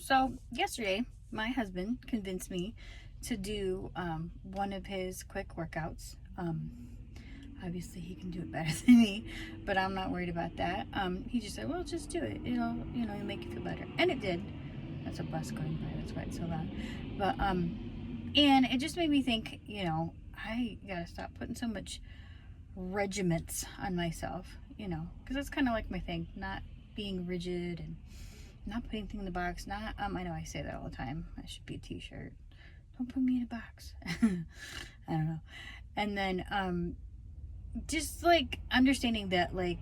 So yesterday, my husband convinced me to do one of his quick workouts. Obviously, he can do it better than me, but I'm not worried about that. He just said, "Well, just do it. It'll make you feel better," and it did. That's a bus going by. That's why it's so loud. But and it just made me think. I gotta stop putting so much regiments on myself. Because that's kind of like my thing, not being rigid and not putting things in the box. Not I know I say that all the time. That should be a t-shirt. Don't put me in a box. I don't know. And then just like understanding that the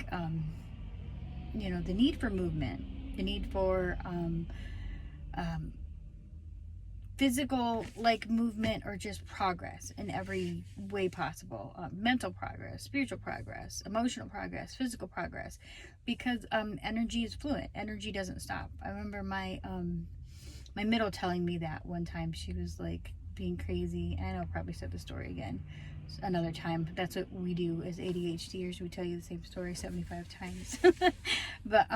need for movement, the need for physical movement, or just progress in every way possible. Mental progress, spiritual progress, emotional progress, physical progress, because energy is fluid. Energy doesn't stop. I remember my middle telling me that one time. She was like being crazy. I know I'll probably said the story again another time. That's what we do as ADHDers. We tell you the same story 75 times. But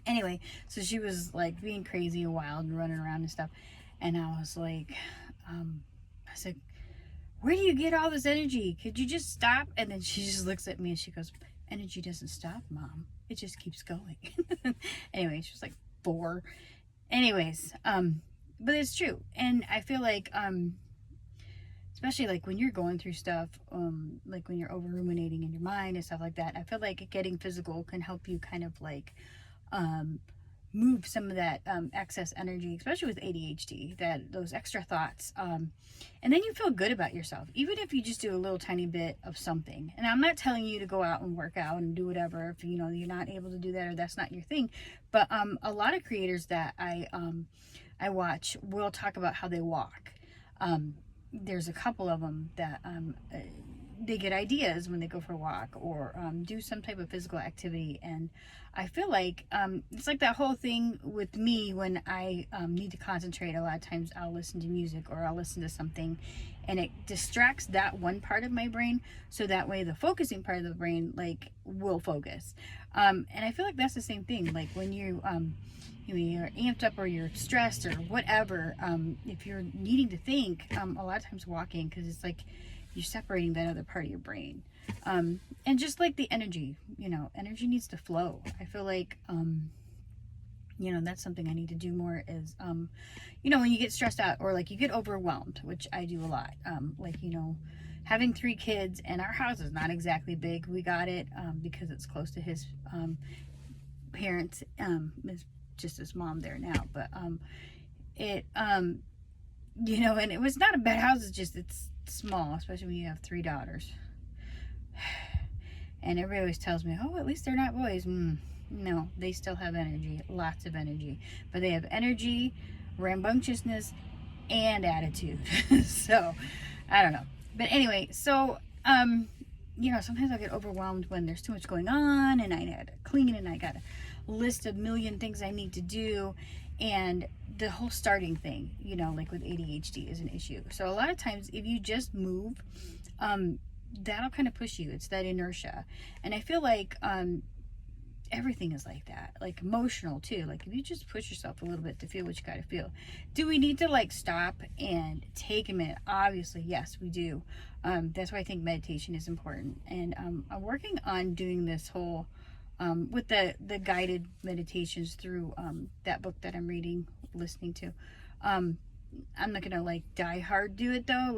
anyway, so she was like being crazy and wild and running around and stuff. And I was like, I said, "Where do you get all this energy? Could you just stop?" And then she just looks at me and she goes, "Energy doesn't stop, Mom. It just keeps going." Anyway, she was like 4. Anyways, but it's true. And I feel like, especially like when you're going through stuff, like when you're over ruminating in your mind and stuff like that, I feel like getting physical can help you kind of like, move some of that excess energy, especially with ADHD, those extra thoughts, and then you feel good about yourself, even if you just do a little tiny bit of something. And I'm not telling you to go out and work out and do whatever if you're not able to do that, or that's not your thing. But a lot of creators that I watch will talk about how they walk. There's a couple of them that they get ideas when they go for a walk, or do some type of physical activity. And I feel like it's like that whole thing with me when I need to concentrate. A lot of times I'll listen to music, or I'll listen to something, and it distracts that one part of my brain, so that way the focusing part of the brain will focus. And I feel like that's the same thing, like when you're amped up or you're stressed or whatever, if you're needing to think, a lot of times walking, because it's like you're separating that other part of your brain. And just like the energy, energy needs to flow. I feel like, that's something I need to do more is, when you get stressed out, or like you get overwhelmed, which I do a lot. Having 3 kids, and our house is not exactly big. We got it because it's close to his parents. It's just his mom there now, but and it was not a bad house. It's small, especially when you have 3 daughters. And everybody always tells me, "Oh, at least they're not boys." No, they still have energy, lots of energy, but they have energy, rambunctiousness, and attitude. So I don't know, but anyway, so sometimes I get overwhelmed when there's too much going on, and I got to clean, and I got a list of million things I need to do, and the whole starting thing, like with ADHD, is an issue. So a lot of times, if you just move, that'll kind of push you. It's that inertia. And I feel like everything is like that, like emotional too. Like if you just push yourself a little bit to feel what you got to feel. Do we need to stop and take a minute? Obviously, yes, we do. That's why I think meditation is important. And I'm working on doing this whole with the guided meditations through that book that I'm listening to. I'm not gonna die hard do it though,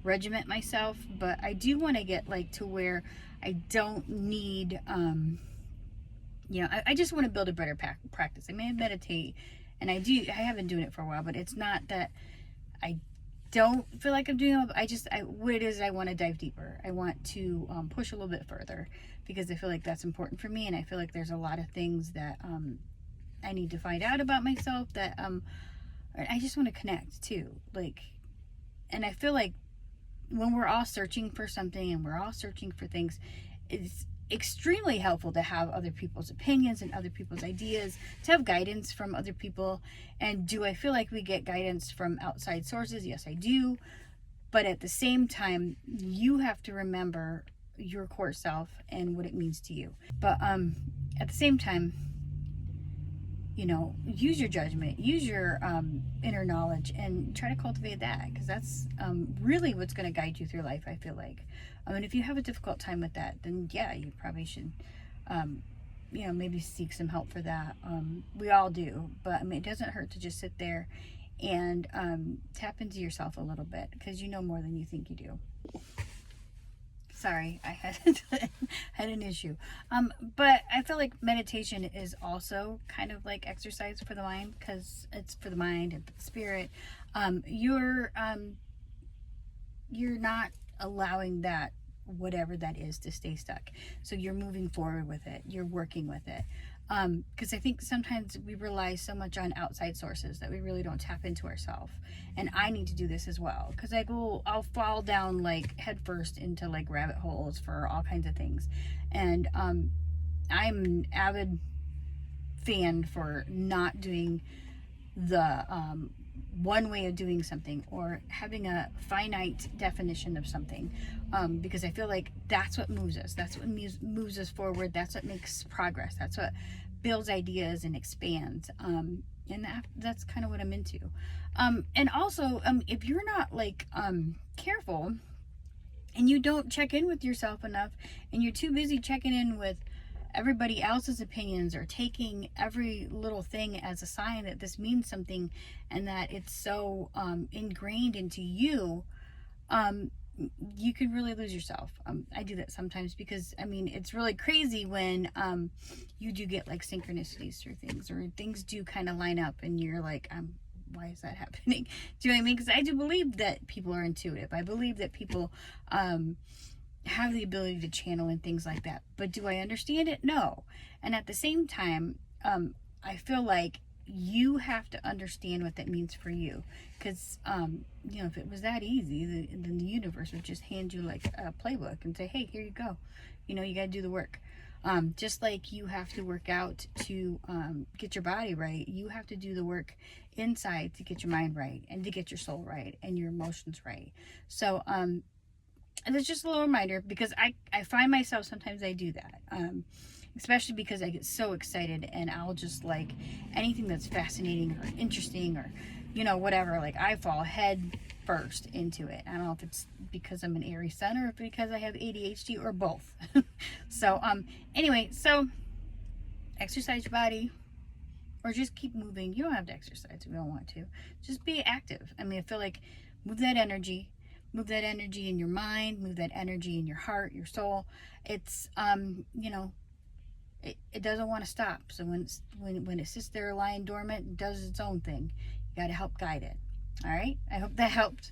regiment myself, but I do want to get to where I don't need I just want to build a better practice. I may meditate, and I have been doing it for a while, but it's not that I don't feel like I'm doing it. What it is, I want to dive deeper. I want to push a little bit further, because I feel like that's important for me, and I feel like there's a lot of things that I need to find out about myself, that I just want to connect too. And I feel like when we're all searching for something, and we're all searching for things, it's extremely helpful to have other people's opinions and other people's ideas, to have guidance from other people. And do I feel like we get guidance from outside sources? Yes, I do. But at the same time, you have to remember your core self and what it means to you. But at the same time, use your judgment, use your inner knowledge, and try to cultivate that, because that's really what's going to guide you through life, I feel like. And if you have a difficult time with that, then yeah, you probably should maybe seek some help for that. We all do, but it doesn't hurt to just sit there and tap into yourself a little bit, because you know more than you think you do. Sorry, I had an issue. But I feel like meditation is also kind of like exercise for the mind, because it's for the mind and for the spirit. You're not allowing that, whatever that is, to stay stuck. So you're moving forward with it. You're working with it. Because I think sometimes we rely so much on outside sources that we really don't tap into ourselves. And I need to do this as well, because I'll fall down like headfirst into like rabbit holes for all kinds of things. And I'm an avid fan for not doing the one way of doing something, or having a finite definition of something, because I feel like that's what moves us. That's what moves us forward. That's what makes progress. That's what builds ideas and expands. And that's kind of what I'm into. And also, if you're not like careful, and you don't check in with yourself enough, and you're too busy checking in with everybody else's opinions, or taking every little thing as a sign that this means something, and that it's so ingrained into you, you could really lose yourself. I do that sometimes, because it's really crazy when you do get like synchronicities through things, or things do kind of line up, and you're like, why is that happening? Do you know what I mean? Because I do believe that people are intuitive. I believe that people have the ability to channel and things like that. But do I understand it? No. And at the same time, I feel like you have to understand what that means for you. Because, if it was that easy, then the universe would just hand you like a playbook and say, hey, here you go. You got to do the work. Just like you have to work out to get your body right, you have to do the work inside to get your mind right, and to get your soul right, and your emotions right. So, and it's just a little reminder, because I find myself, sometimes I do that, especially because I get so excited, and I'll just like anything that's fascinating or interesting, or whatever, like I fall head first into it. I don't know if it's because I'm an Aries sun, or because I have ADHD, or both. So anyway, so exercise your body, or just keep moving. You don't have to exercise if you don't want to. Just be active. I feel like move that energy in your mind, move that energy in your heart, your soul. It's it doesn't want to stop. So when it sits there lying dormant, it does its own thing. You got to help guide it. All right, I hope that helped.